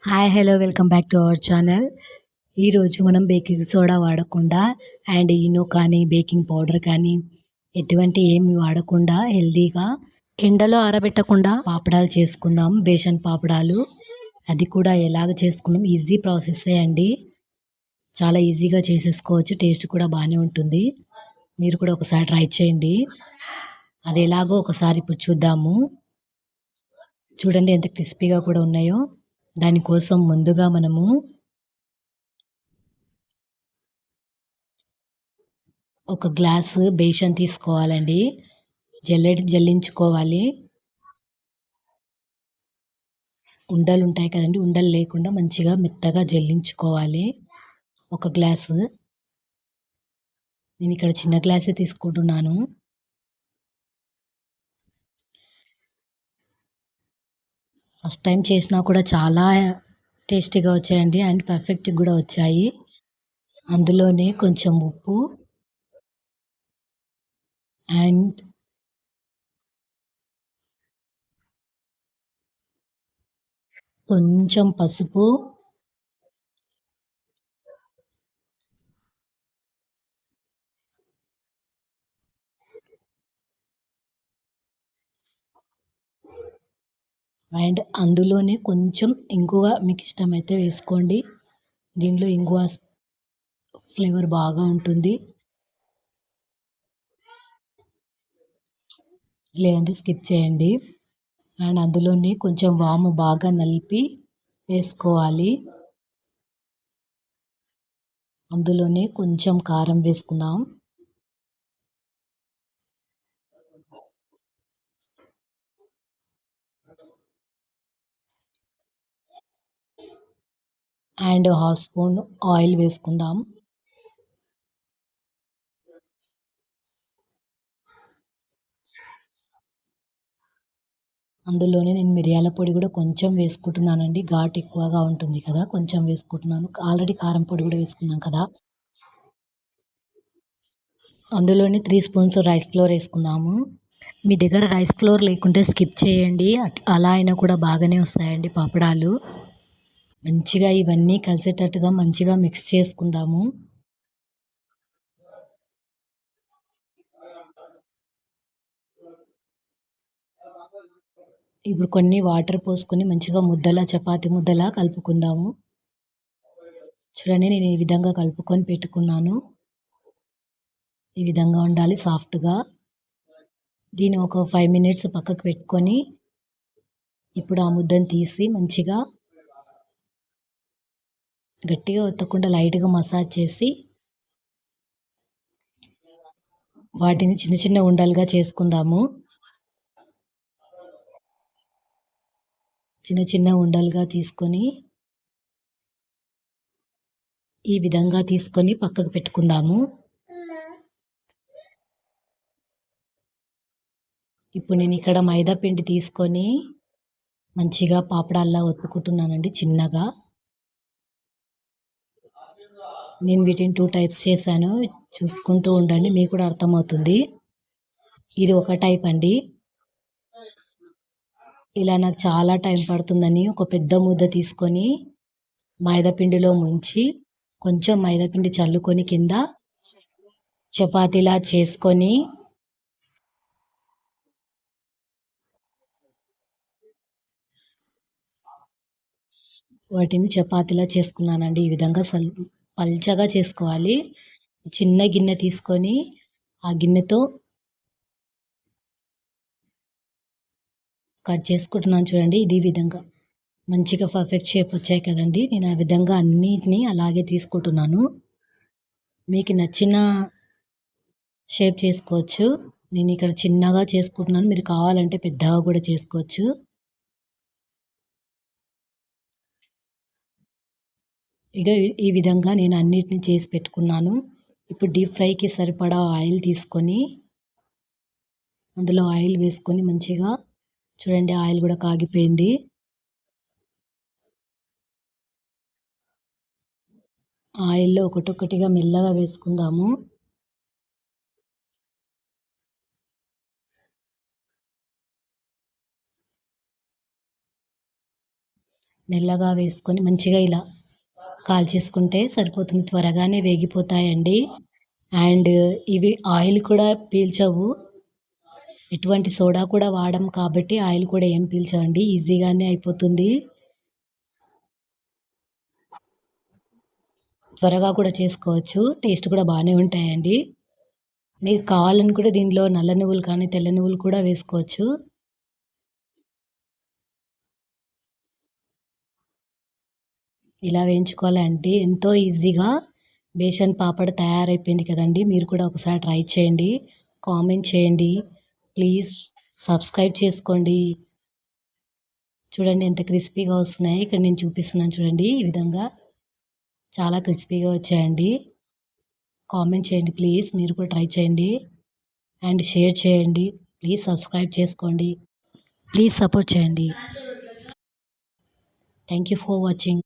Hi hello welcome back to our channel. ఈరోజు మనం baking soda వాడకుండా అండ్ ఈనో కానీ బేకింగ్ పౌడర్ కానీ ఎటువంటి ఏమి వాడకుండా హెల్తీగా ఎండలో ఆరబెట్టకుండా పాపడాలు చేసుకుందాం. బేసన్ పాపడాలు అది కూడా ఎలాగ చేసుకుందాం, ఈజీ ప్రాసెస్సే అండి. చాలా ఈజీగా చేసేసుకోవచ్చు, టేస్ట్ కూడా బాగానే ఉంటుంది. మీరు కూడా ఒకసారి ట్రై చేయండి. అది ఎలాగో ఒకసారి ఇప్పుడు చూద్దాము. చూడండి ఎంత క్రిస్పీగా కూడా ఉన్నాయో. దానికోసం ముందుగా మనము ఒక గ్లాసు బేషన్ తీసుకోవాలండి. జల్లించుకోవాలి. ఉండలు ఉంటాయి కదండి, ఉండలు లేకుండా మంచిగా మెత్తగా జల్లించుకోవాలి. ఒక గ్లాసు, నేను ఇక్కడ చిన్న గ్లాసే తీసుకుంటున్నాను. ఫస్ట్ టైం చేసినా కూడా చాలా టేస్టీగా వచ్చాయండి అండ్ పర్ఫెక్ట్గా కూడా వచ్చాయి. అందులోనే కొంచెం ఉప్పు అండ్ కొంచెం పసుపు అండ్ అందులోనే కొంచెం ఇంగువ మీకు ఇష్టమైతే వేసుకోండి. దీనిలో ఇంగువ ఫ్లేవర్ బాగా ఉంటుంది, లేదంటే స్కిప్ చేయండి. అండ్ అందులోనే కొంచెం వాము బాగా నలిపి వేసుకోవాలి. అందులోనే కొంచెం కారం వేసుకుందాం. అండ్ హాఫ్ స్పూన్ ఆయిల్ వేసుకుందాం. అందులోనే నేను మిరియాల పొడి కూడా కొంచెం వేసుకుంటున్నానండి. ఘాటు ఎక్కువగా ఉంటుంది కదా, కొంచెం వేసుకుంటున్నాను. ఆల్రెడీ కారం పొడి కూడా వేసుకున్నాం కదా. అందులోనే 3 స్పూన్స్ రైస్ ఫ్లోర్ వేసుకుందాము. మీ దగ్గర రైస్ ఫ్లోర్ లేకుంటే స్కిప్ చేయండి, అలా అయినా కూడా బాగానే వస్తాయండి పాపడాలు. మంచిగా ఇవన్నీ కలిసేటట్టుగా మంచిగా మిక్స్ చేసుకుందాము. ఇప్పుడు కొన్ని వాటర్ పోసుకొని మంచిగా ముద్దలా, చపాతీ ముద్దలా కలుపుకుందాము. చూడండి, నేను ఈ విధంగా కలుపుకొని పెట్టుకున్నాను. ఈ విధంగా ఉండాలి సాఫ్ట్గా. దీన్ని ఒక 5 మినిట్స్ పక్కకు పెట్టుకొని ఇప్పుడు ఆ ముద్దను తీసి మంచిగా గట్టిగా ఒత్తకుండా లైట్గా మసాజ్ చేసి వాటిని చిన్న చిన్న ఉండలుగా చేసుకుందాము. చిన్న చిన్న ఉండలుగా తీసుకొని ఈ విధంగా తీసుకొని పక్కకు పెట్టుకుందాము. ఇప్పుడు నేను ఇక్కడ మైదా పిండి తీసుకొని మంచిగా పాపడాల్లా ఒత్తుకుంటున్నానండి చిన్నగా. నేను వీటిని 2 టైప్స్ చేశాను, చూసుకుంటూ ఉండండి, మీకు కూడా అర్థమవుతుంది. ఇది ఒక టైప్ అండి. ఇలా నాకు చాలా టైం పడుతుందని ఒక పెద్ద ముద్ద తీసుకొని మైదా పిండిలో ముంచి కొంచెం మైదా పిండి చల్లుకొని కింద చపాతీలా చేసుకొని వాటిని చపాతీలా చేసుకున్నానండి. ఈ విధంగా పల్చగా చేసుకోవాలి. చిన్న గిన్నె తీసుకొని ఆ గిన్నెతో కట్ చేసుకుంటున్నాను చూడండి. ఇది విధంగా మంచిగా పర్ఫెక్ట్ షేప్ వచ్చాయి కదండి. నేను ఆ విధంగా అన్నిటినీ అలాగే తీసుకుంటున్నాను. మీకు నచ్చిన షేప్ చేసుకోవచ్చు. నేను ఇక్కడ చిన్నగా చేసుకుంటున్నాను, మీరు కావాలంటే పెద్దగా కూడా చేసుకోవచ్చు. ఇక ఈ విధంగా నేను అన్నిటిని చేసి పెట్టుకున్నాను. ఇప్పుడు డీప్ ఫ్రైకి సరిపడా ఆయిల్ తీసుకొని అందులో ఆయిల్ వేసుకొని మంచిగా చూడండి, ఆయిల్ కూడా కాగిపోయింది. ఆయిల్లో ఒకటొక్కటిగా మెల్లగా వేసుకుందాము. మెల్లగా వేసుకొని మంచిగా ఇలా కాల్చేసుకుంటే సరిపోతుంది. త్వరగానే వేగిపోతాయండి. అండ్ ఇవి ఆయిల్ కూడా పీల్చవు. ఎటువంటి సోడా కూడా వాడం కాబట్టి ఆయిల్ కూడా ఏం పీల్చవండి. ఈజీగానే అయిపోతుంది. త్వరగా కూడా చేసుకోవచ్చు. టేస్ట్ కూడా బానే ఉంటాయండి. మీకు కావాలనుకుంటే దీనిలో నల్ల నువ్వులు కానీ, తెల్ల నువ్వులు కూడా వేసుకోవచ్చు. ఇలా వేయించుకోవాలంటే ఎంతో ఈజీగా బేషన్ పాపడ్ తయారైపోయింది కదండీ! మీరు కూడా ఒకసారి ట్రై చేయండి. కామెంట్ చేయండి. ప్లీజ్ సబ్స్క్రైబ్ చేసుకోండి. చూడండి ఎంత క్రిస్పీగా వస్తున్నాయి. ఇక్కడ నేను చూపిస్తున్నాను చూడండి ఈ విధంగా. చాలా క్రిస్పీగా వచ్చాయండి. కామెంట్ చేయండి ప్లీజ్. మీరు కూడా ట్రై చేయండి. అండ్ షేర్ చేయండి. ప్లీజ్ సబ్స్క్రైబ్ చేసుకోండి. ప్లీజ్ సపోర్ట్ చేయండి. Thank you for watching.